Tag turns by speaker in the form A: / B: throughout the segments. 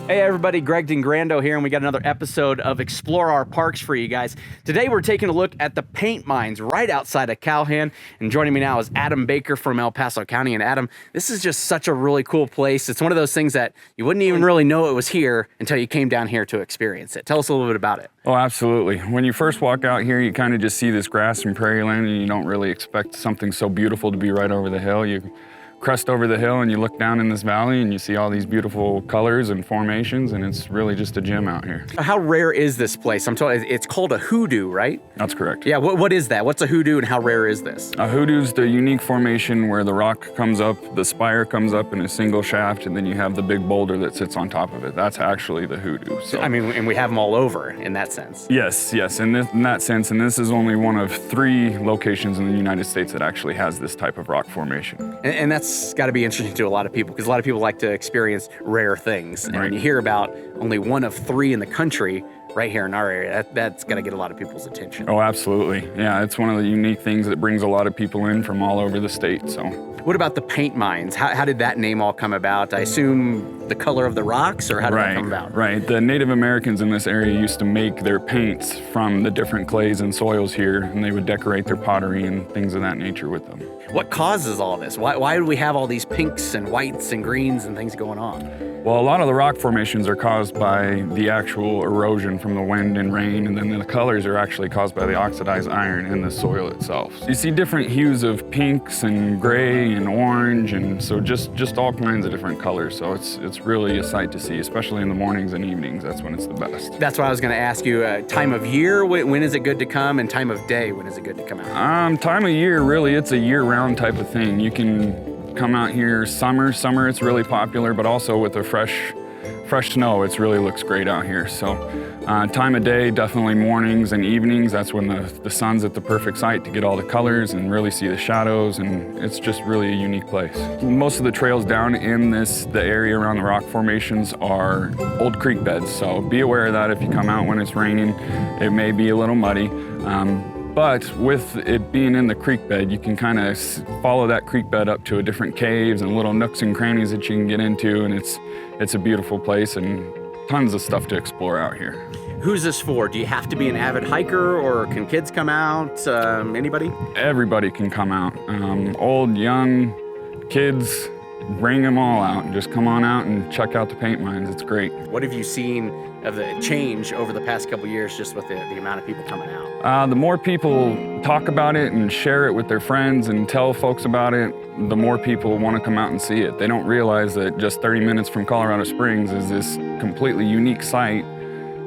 A: Hey everybody, Greg Dingrando here, and we got another episode of Explore Our Parks for you guys. Today we're taking a look at the paint mines right outside of Calhan, and joining me now is Adam Baker from El Paso County. And Adam, this is just such a really cool place. It's one of those things that you wouldn't even really know it was here until you came down here to experience it. Tell us a little bit about it.
B: Oh, absolutely. When you first walk out here, you kind of just see this grass and prairie land, and you don't really expect something so beautiful to be right over the hill. You crest over the hill and you look down in this valley and you see all these beautiful colors and formations, and it's really just a gem out here.
A: How rare is this place? I'm told it's called a hoodoo, right?
B: That's correct.
A: Yeah, what is that? What's a hoodoo and how rare is this?
B: A hoodoo's the unique formation where the rock comes up, the spire comes up in a single shaft, and then you have the big boulder that sits on top of it. That's actually the hoodoo. So,
A: I mean, and we have them all over in that sense.
B: Yes, in that sense, and this is only one of 3 locations in the United States that actually has this type of rock formation.
A: And that's got to be interesting to a lot of people, because a lot of people like to experience rare things. And when you hear about only one of 3 in the country right here in our area, that's got to get a lot of people's attention.
B: Oh, absolutely. Yeah, it's one of the unique things that brings a lot of people in from all over the state. So,
A: what about the paint mines? How did that name all come about? I assume the color of the rocks, or how did that come about?
B: Right. The Native Americans in this area used to make their paints from the different clays and soils here, and they would decorate their pottery and things of that nature with them.
A: What causes all this? Why do we have all these pinks and whites and greens and things going on?
B: Well, a lot of the rock formations are caused by the actual erosion from the wind and rain, and then the colors are actually caused by the oxidized iron in the soil itself. You see different hues of pinks and gray and orange, and so just all kinds of different colors. So it's really a sight to see, especially in the mornings and evenings. That's when it's the best.
A: That's what I was going to ask you. Time of year, when is it good to come, and time of day, when is it good to come out?
B: Time of year, really, it's a year-round type of thing. You can come out here summer it's really popular, but also with the fresh snow, it really looks great out here. So time of day, definitely mornings and evenings. That's when the sun's at the perfect site to get all the colors and really see the shadows, and it's just really a unique place. Most of the trails down in the area around the rock formations are old creek beds, so be aware of that if you come out when it's raining. It may be a little muddy. But with it being in the creek bed, you can kind of follow that creek bed up to different caves and little nooks and crannies that you can get into, and it's a beautiful place and tons of stuff to explore out here.
A: Who's this for? Do you have to be an avid hiker, or can kids come out? Anybody?
B: Everybody can come out. Old, young, kids, bring them all out and just come on out and check out the paint mines. It's great.
A: What have you seen of the change over the past couple years just with the amount of people coming out?
B: The more people talk about it and share it with their friends and tell folks about it, the more people want to come out and see it. They don't realize that just 30 minutes from Colorado Springs is this completely unique site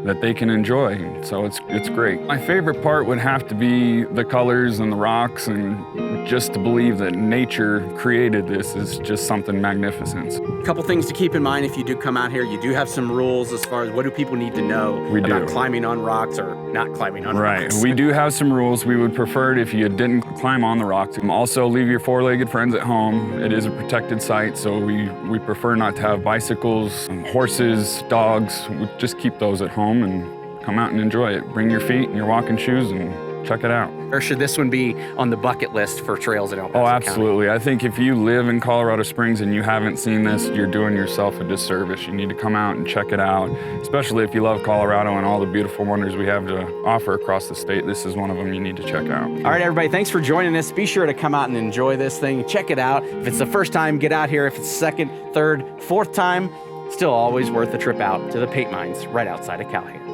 B: that they can enjoy. So it's great. My favorite part would have to be the colors and the rocks, and just to believe that nature created this is just something magnificent.
A: A couple things to keep in mind if you do come out here. You do have some rules as far as what do people need to know about climbing on rocks or not climbing on rocks.
B: Right, we do have some rules. We would prefer it if you didn't climb on the rocks. Also, leave your 4-legged friends at home. It is a protected site, so we prefer not to have bicycles, horses, dogs. We just keep those at home and come out and enjoy it. Bring your feet and your walking shoes and check it out.
A: Or should this one be on the bucket list for trails in El Paso
B: County? Oh, absolutely. I think if you live in Colorado Springs and you haven't seen this, you're doing yourself a disservice. You need to come out and check it out, especially if you love Colorado and all the beautiful wonders we have to offer across the state. This is one of them you need to check out.
A: All right, everybody, thanks for joining us. Be sure to come out and enjoy this thing. Check it out. If it's the first time, get out here. If it's second, third, fourth time, still always worth the trip out to the paint mines right outside of Calhan.